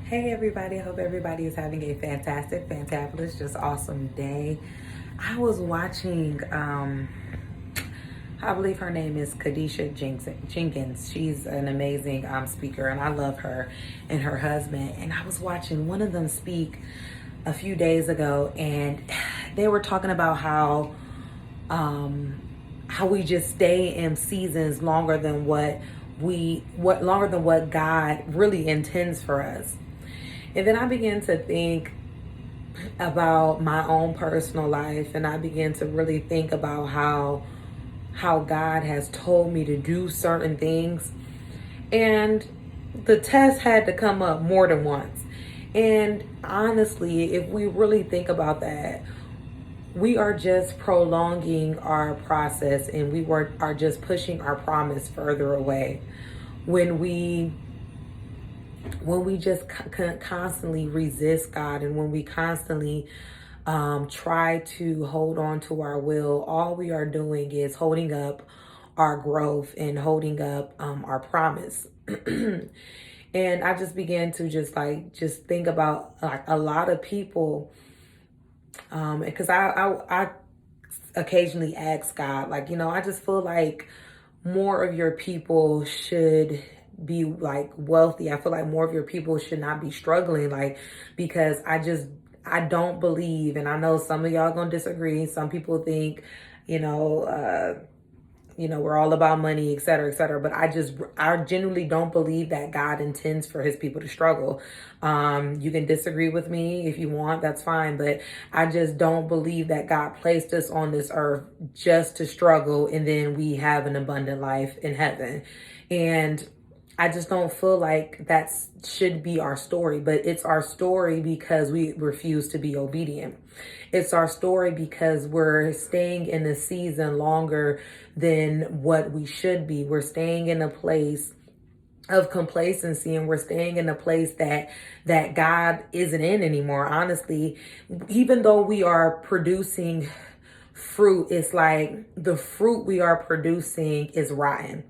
Hey everybody, I hope everybody is having a fantastic, fantabulous, just awesome day. I was watching, I believe her name is Kadisha Jenkins. She's an amazing speaker and I love her and her husband. And I was watching one of them speak a few days ago and they were talking about how we just stay in seasons longer than what God really intends for us. And then I began to think about my own personal life and I began to really think about how God has told me to do certain things. And the test had to come up more than once. And honestly, if we really think about that, we are just prolonging our process and are just pushing our promise further away when we just constantly resist God and when we constantly try to hold on to our will. All we are doing is holding up our growth and holding up our promise. And I just began to just think about like a lot of people, because I occasionally ask God, like, I just feel like more of your people should be like wealthy. I feel like more of your people should not be struggling, like, because I don't believe, and I know some of y'all gonna disagree. Some people think, you know, we're all about money, et cetera, et cetera. But I genuinely don't believe that God intends for his people to struggle. You can disagree with me if you want, that's fine. But I just don't believe that God placed us on this earth just to struggle and then we have an abundant life in heaven. And I just don't feel like that should be our story, but it's our story because we refuse to be obedient. It's our story because we're staying in the season longer than what we should be. We're staying in a place of complacency and we're staying in a place that God isn't in anymore. Honestly, even though we are producing fruit, it's like the fruit we are producing is rotten.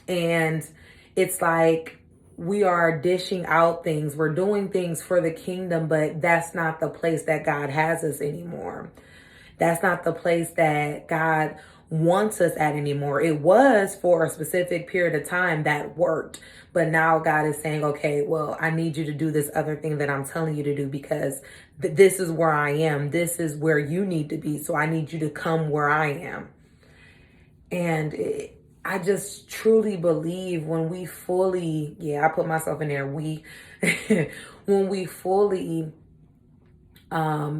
And it's like we are dishing out things, we're doing things for the kingdom, but that's not the place that God has us anymore. That's not the place that God wants us at anymore. It was for a specific period of time that worked, but now God is saying, okay, well, I need you to do this other thing that I'm telling you to do because this is where I am. This is where you need to be. So I need you to come where I am. And I just truly believe when we fully, I put myself in there, when we fully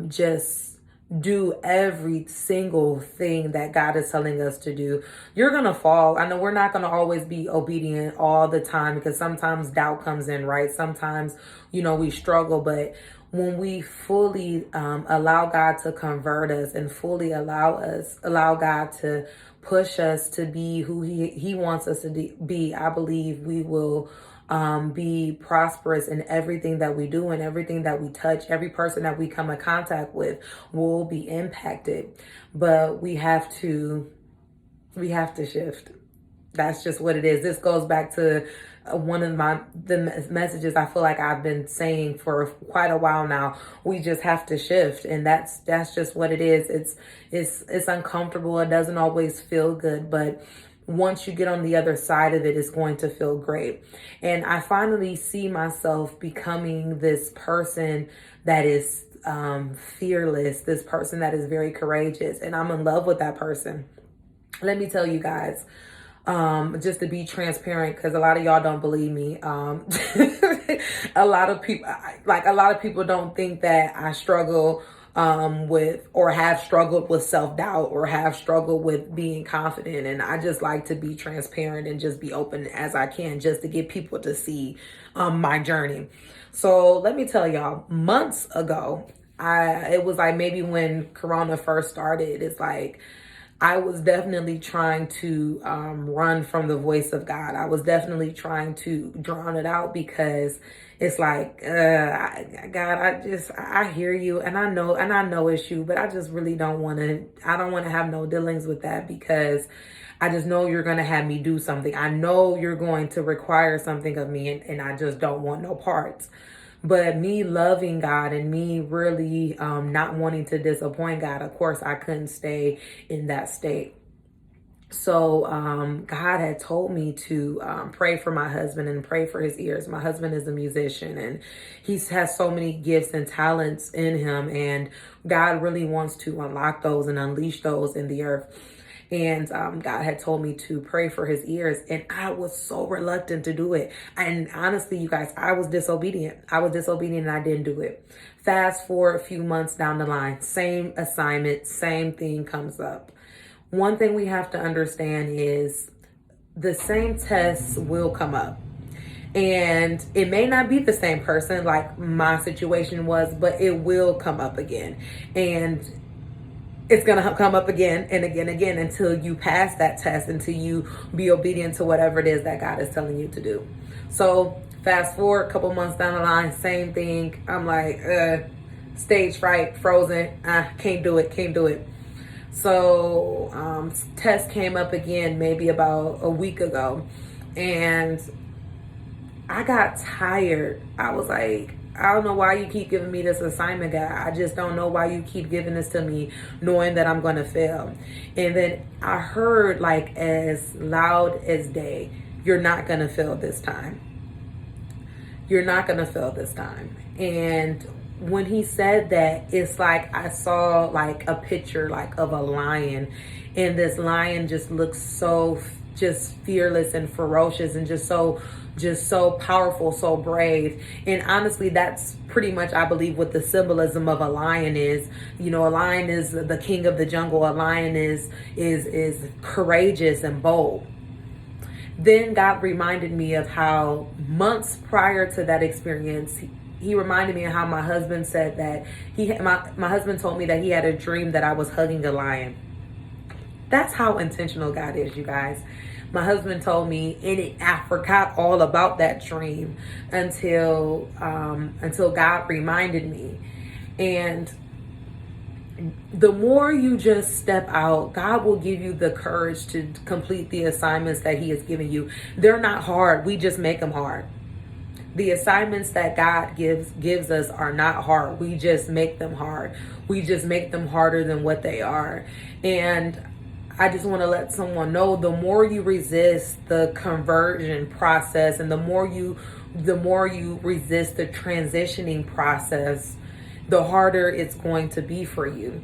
just do every single thing that God is telling us to do, you're going to fall. I know we're not going to always be obedient all the time because sometimes doubt comes in, right? Sometimes, we struggle, but when we fully allow God to convert us and fully allow God to push us to be who he wants us to be, I believe we will be prosperous in everything that we do and everything that we touch. Every person that we come in contact with will be impacted, but we have to shift. That's just what it is. This goes back to one of the messages I feel like I've been saying for quite a while now. We just have to shift, and that's just what it is. It's uncomfortable. It doesn't always feel good, but once you get on the other side of it, it's going to feel great. And I finally see myself becoming this person that is fearless, this person that is very courageous, and I'm in love with that person. Let me tell you guys, just to be transparent, because a lot of y'all don't believe me. A lot of people don't think that I struggle with or have struggled with self-doubt or have struggled with being confident. And I just like to be transparent and just be open as I can just to get people to see my journey. So let me tell y'all, months ago, it was like maybe when Corona first started, it's like I was definitely trying to run from the voice of God. I was definitely trying to drown it out because it's like, God, I hear you and I know it's you, but I just really I don't want to have no dealings with that because I just know you're going to have me do something. I know you're going to require something of me and I just don't want no parts. But me loving God and me really not wanting to disappoint God, of course, I couldn't stay in that state. So God had told me to pray for my husband and pray for his ears. My husband is a musician and he has so many gifts and talents in him. And God really wants to unlock those and unleash those in the earth. And God had told me to pray for his ears. And I was so reluctant to do it. And honestly, you guys, I was disobedient. And I didn't do it. Fast forward a few months down the line, same assignment, same thing comes up. One thing we have to understand is the same tests will come up. And it may not be the same person like my situation was, but it will come up again. And it's going to come up again and again until you pass that test, until you be obedient to whatever it is that God is telling you to do. So fast forward a couple months down the line, same thing. I'm like, stage fright, frozen. Can't do it. So test came up again maybe about a week ago, and I got tired. I was like, I don't know why you keep giving me this assignment, God. I just don't know why you keep giving this to me knowing that I'm going to fail. And then I heard like as loud as day, you're not going to fail this time. You're not going to fail this time. And when he said that, it's like I saw like a picture like of a lion, and this lion just looks so just fearless and ferocious and just so powerful, so brave. And honestly, that's pretty much, I believe, what the symbolism of a lion is. You know, a lion is the king of the jungle. A lion is courageous and bold. Then God reminded me of how months prior to that experience, he reminded me of how my husband said that my husband told me that he had a dream that I was hugging a lion. That's how intentional God is, you guys. My husband told me, and I forgot all about that dream until God reminded me. And the more you just step out, God will give you the courage to complete the assignments that he has given you. They're not hard. We just make them hard. The assignments that God gives us are not hard. We just make them hard. We just make them harder than what they are. And I just want to let someone know, the more you resist the conversion process and the more you resist the transitioning process, the harder it's going to be for you.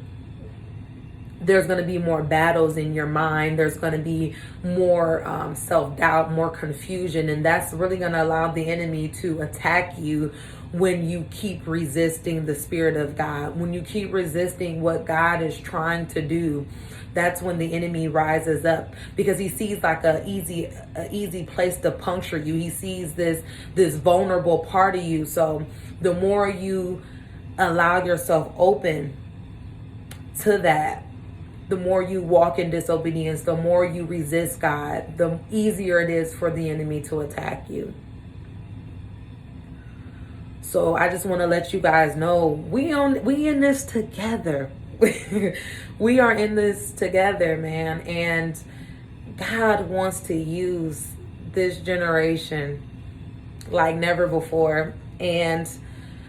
There's going to be more battles in your mind. There's going to be more self-doubt, more confusion. And that's really going to allow the enemy to attack you when you keep resisting the Spirit of God. When you keep resisting what God is trying to do, that's when the enemy rises up, because he sees like a easy place to puncture you. He sees this vulnerable part of you. So the more you allow yourself open to that, the more you walk in disobedience, the more you resist God, the easier it is for the enemy to attack you. So I just want to let you guys know, we in this together. We are in this together, man. And God wants to use this generation like never before. And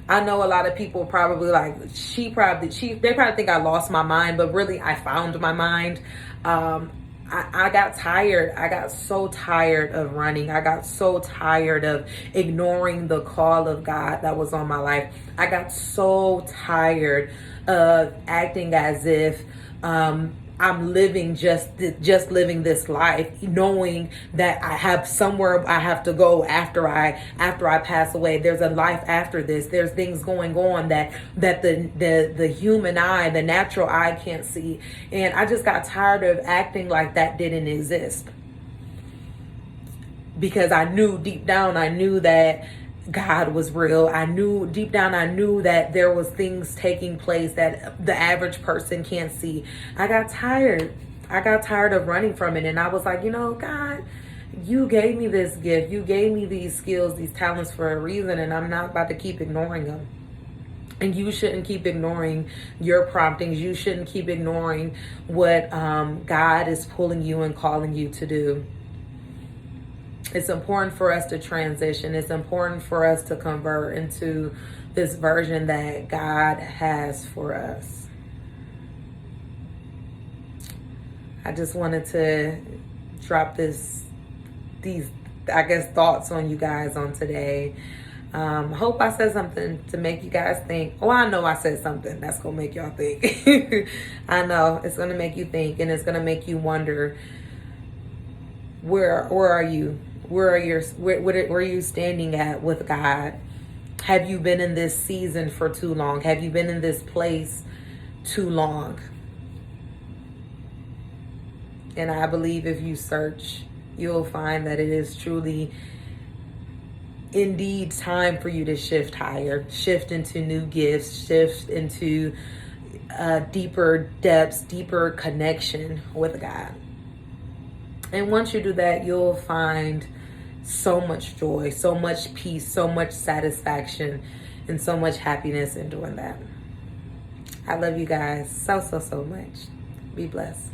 I know a lot of people probably like, they probably think I lost my mind, but really I found my mind. I got tired. I got so tired of running. I got so tired of ignoring the call of God that was on my life. I got so tired of acting as if I'm living just living this life, knowing that I have somewhere I have to go after I pass away. There's a life after this. There's things going on that the human eye, the natural eye can't see. And I just got tired of acting like that didn't exist, because I knew deep down, I knew that God was real. I knew deep down, I knew that there was things taking place that the average person can't see. I got tired of running from it. And I was like, God, you gave me this gift. You gave me these skills, these talents for a reason, and I'm not about to keep ignoring them. And you shouldn't keep ignoring your promptings. You shouldn't keep ignoring what God is pulling you and calling you to do. It's important for us to transition. It's important for us to convert into this version that God has for us. I just wanted to drop these, I guess, thoughts on you guys on today. Hope I said something to make you guys think. Oh, I know I said something that's going to make y'all think. I know it's going to make you think, and it's going to make you wonder, where are you? Where are you standing at with God? Have you been in this season for too long? Have you been in this place too long? And I believe if you search, you'll find that it is truly indeed time for you to shift higher, shift into new gifts, shift into deeper depths, deeper connection with God. And once you do that, you'll find so much joy, so much peace, so much satisfaction, and so much happiness in doing that. I love you guys so much. Be blessed.